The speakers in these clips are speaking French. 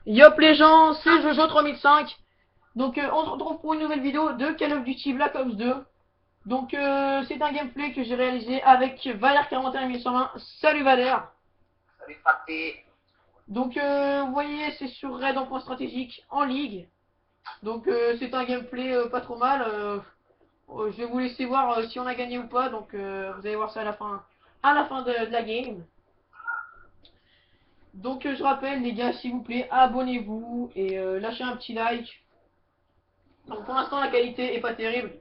Yop les gens, c'est Jojo3005. Donc on se retrouve pour une nouvelle vidéo de Call of Duty Black Ops 2. Donc c'est un gameplay que j'ai réalisé avec Valère 41120. Salut Valère. Salut frappé. Donc vous voyez c'est sur Raid en point stratégique en ligue. Donc c'est un gameplay pas trop mal. Je vais vous laisser voir si on a gagné ou pas. Donc vous allez voir ça à la fin de la game. Donc je rappelle les gars, s'il vous plaît, abonnez-vous et lâchez un petit like. Donc pour l'instant la qualité est pas terrible,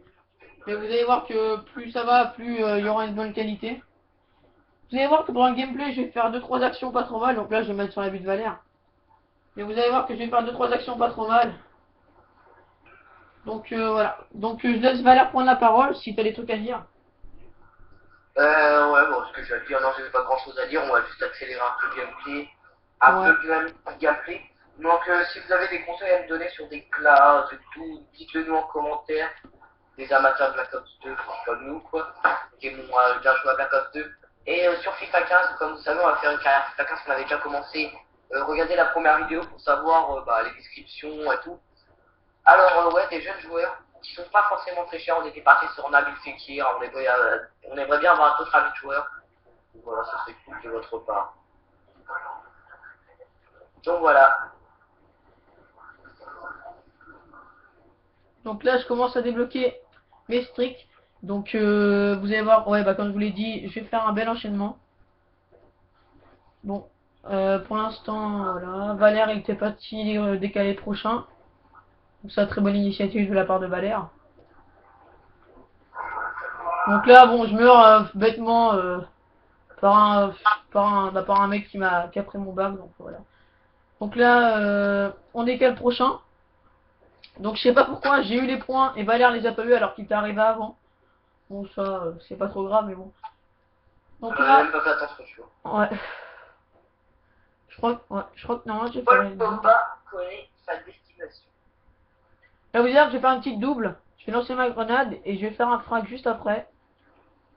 mais vous allez voir que plus ça va, plus il y aura une bonne qualité. Vous allez voir que pendant le gameplay je vais faire deux trois actions pas trop mal, donc là je vais mettre sur la butte Valère. Mais vous allez voir que je vais faire deux trois actions pas trop mal. Donc voilà. Donc je laisse Valère prendre la parole si t'as des trucs à dire. Ouais, bon, ce que je vais dire, non, j'ai pas grand chose à dire. On va juste accélérer un peu le gameplay. Un peu Ouais. le gameplay. Donc, si vous avez des conseils à me donner sur des classes et tout, dites-le nous en commentaire. Des amateurs de Black Ops 2, comme nous, quoi. Qui vont bien jouer à Black Ops 2. Et sur FIFA 15, comme vous savez, on va faire une carrière FIFA 15 qu'on avait déjà commencé. Regardez la première vidéo pour savoir les descriptions et tout. Alors, ouais, des jeunes joueurs qui sont pas forcément très chers. On était parti sur Nabil Fekir. On aimerait bien avoir d'autres avis de joueurs. Voilà, ça serait cool de votre part. Donc voilà. Donc là je commence à débloquer mes streaks. Donc vous allez voir, ouais bah comme je vous l'ai dit, je vais faire un bel enchaînement. Bon, pour l'instant, voilà, Valère il était parti décaler prochain. Donc ça, très bonne initiative de la part de Valère. Donc là, bon, je meurs bêtement par par un mec qui a pris mon bac, donc voilà. Donc là, on décale prochain. Donc je sais pas pourquoi, j'ai eu les points et Valère les a pas eu alors qu'il était arrivé avant. Bon, ça, c'est pas trop grave, mais bon. Donc Même là, pas fait attention, tu vois. ouais, je crois que normalement, je vais faire Paul une double. Pogba connaît sa destination. Là, vous dire que je vais faire une petite double. Je vais lancer ma grenade et je vais faire un frag juste après.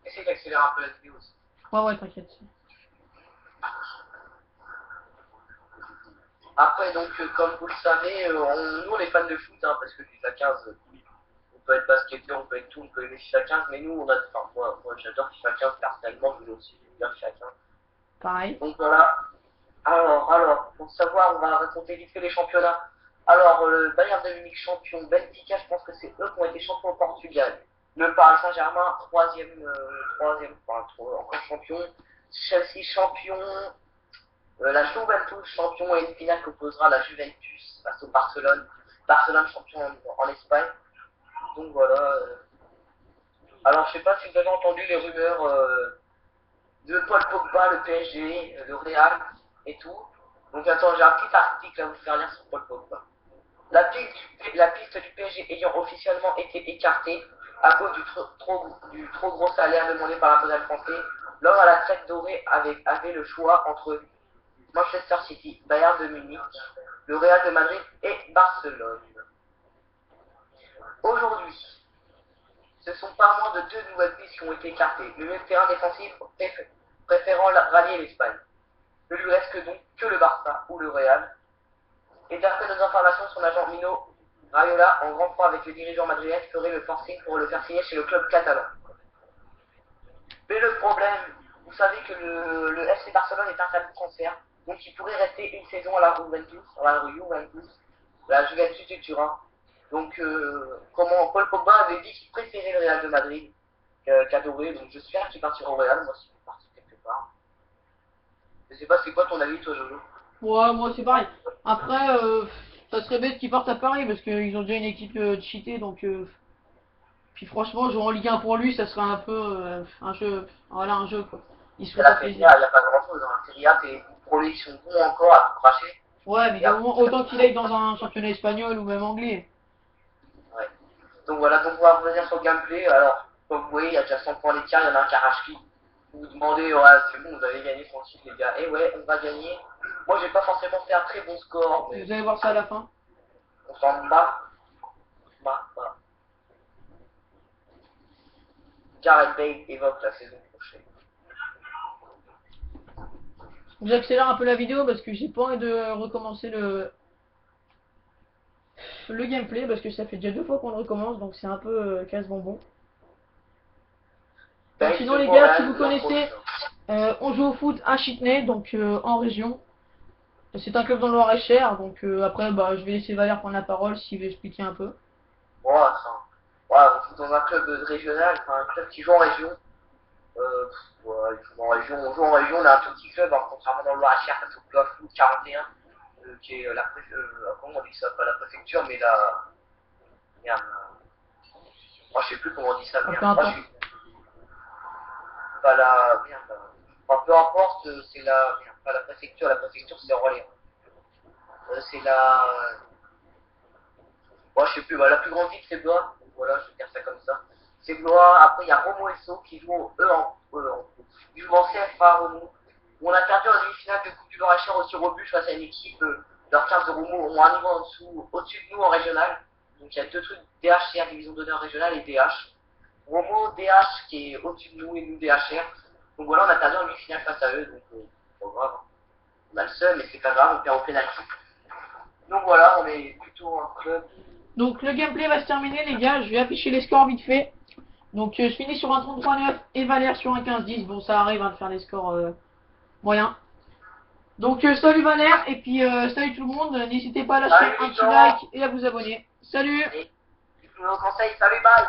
Essaye d'accélérer un peu la vidéo aussi. Ouais, ouais, t'inquiète. Après, donc, comme vous le savez, nous on est fans de foot, hein, parce que FIFA 15, on peut être basketteur, on peut être tout, on peut aimer FIFA 15, mais nous on a. Enfin, moi j'adore FIFA 15 personnellement, je voulais aussi bien FIFA 15. Pareil. Donc voilà. Alors, pour savoir, on va raconter vite fait les championnats. Alors, le Bayern de Munich champion, Benfica, je pense que c'est eux qui ont été champions au Portugal. Le Paris Saint-Germain, troisième, enfin, encore champion. Chelsea champion. La Juventus champion et une finale qui opposera la Juventus face au Barcelone. Barcelone champion en Espagne. Donc voilà. Alors, je sais pas si vous avez entendu les rumeurs de Paul Pogba, le PSG, le Real et tout. Donc attends, j'ai un petit article à vous faire lire sur Paul Pogba. La piste du PSG ayant officiellement été écartée à cause du trop gros salaire demandé par l'imposable français, l'homme à la traite dorée avait le choix entre Manchester City, Bayern de Munich, le Real de Madrid et Barcelone. Aujourd'hui, ce sont pas moins de deux nouvelles pistes qui ont été écartées. Le même terrain défensif préférant rallier l'Espagne. Ne lui reste donc que le Barça ou le Real. Et d'après nos informations, son agent Mino Raiola, en grand froid avec le dirigeant madrilène, ferait le forcing pour le faire signer chez le club catalan. Mais le problème, vous savez que le FC Barcelone est interdit de transfert, donc il pourrait rester une saison à la Juventus du Turin. Donc, comment Paul Pogba avait dit qu'il préférait le Real de Madrid qu'adorer, donc j'espère qu'il partira au Real, moi, s'il est parti quelque part. Je sais pas, c'est quoi ton avis, toi, Jojo? Ouais, moi c'est pareil. Après, ça serait bête qu'ils partent à Paris parce qu'ils ont déjà une équipe cheatée, donc puis franchement, jouer en Ligue 1 pour lui, ça serait un peu un jeu, voilà un jeu quoi. Il se C'est ferait la pas Serie plaisir. A, il n'y a pas grand chose. Dans la Serie A, c'est pour lui, ils sont bons encore à tout cracher. Ouais, mais Et d'un après, moment, autant qu'il aille dans un championnat espagnol ou même anglais. ouais. Donc voilà, donc on va revenir sur le gameplay. Alors, comme vous voyez, il y a déjà 100 points d'écart, il y en a un qui arrache qui. Vous vous demandez, ouais, c'est bon, vous avez gagné tranquille, les gars. Et ouais, on va gagner. Moi, j'ai pas forcément fait un très bon score, Vous mais allez voir ça à la fin. on s'en bat. Gareth Bale évoque la saison prochaine. J'accélère un peu la vidéo parce que j'ai pas envie de recommencer le gameplay, parce que ça fait déjà 2 fois qu'on le recommence, donc c'est un peu casse-bonbon. Donc sinon les gars, si vous connaissez, on joue au foot à Chitenay, donc en région. C'est un club dans le Loir-et-Cher, donc après bah, je vais laisser Valère prendre la parole s'il veut expliquer un peu. On joue dans un club régional, enfin un club qui joue en région. Ouais, on joue en région, on a un tout petit club, alors, contrairement dans le Loir-et-Cher, parce au club foot 41, qui est comment on dit ça, pas la préfecture, mais la. Merde. Moi je sais plus comment on dit ça, merde. Moi, je suis pas la. Merde. Enfin, peu importe, c'est la. Merde, pas la préfecture c'est Orléans. C'est la. Moi je sais plus, bah, la plus grande ville c'est Blois, donc voilà, je vais dire ça comme ça. C'est Blois, après il y a Romo et So qui jouent ils jouent en CFA Romo. Où on a perdu en demi-finale de Coupe du Loir-et-Cher au tir au but face à une équipe, leurs 15 de Romo ont un niveau en dessous, au-dessus de nous en régional. Donc il y a deux trucs, DHR, division d'honneur régionale, et DH. Romo, DH qui est au-dessus de nous et nous DHR. Donc voilà, on a perdu en demi-finale face à eux, donc pas grave. On a le seul, mais c'est pas grave, on perd au pénalty. Donc voilà, on est plutôt un club. Donc le gameplay va se terminer les gars, je vais afficher les scores vite fait. Donc je finis sur un 33-9 et Valère sur un 15-10. Bon ça arrive hein, de faire des scores moyens. Donc salut Valère et puis salut tout le monde. N'hésitez pas à lâcher un petit like et à vous abonner. Salut. Et je vous conseille, salut, bye.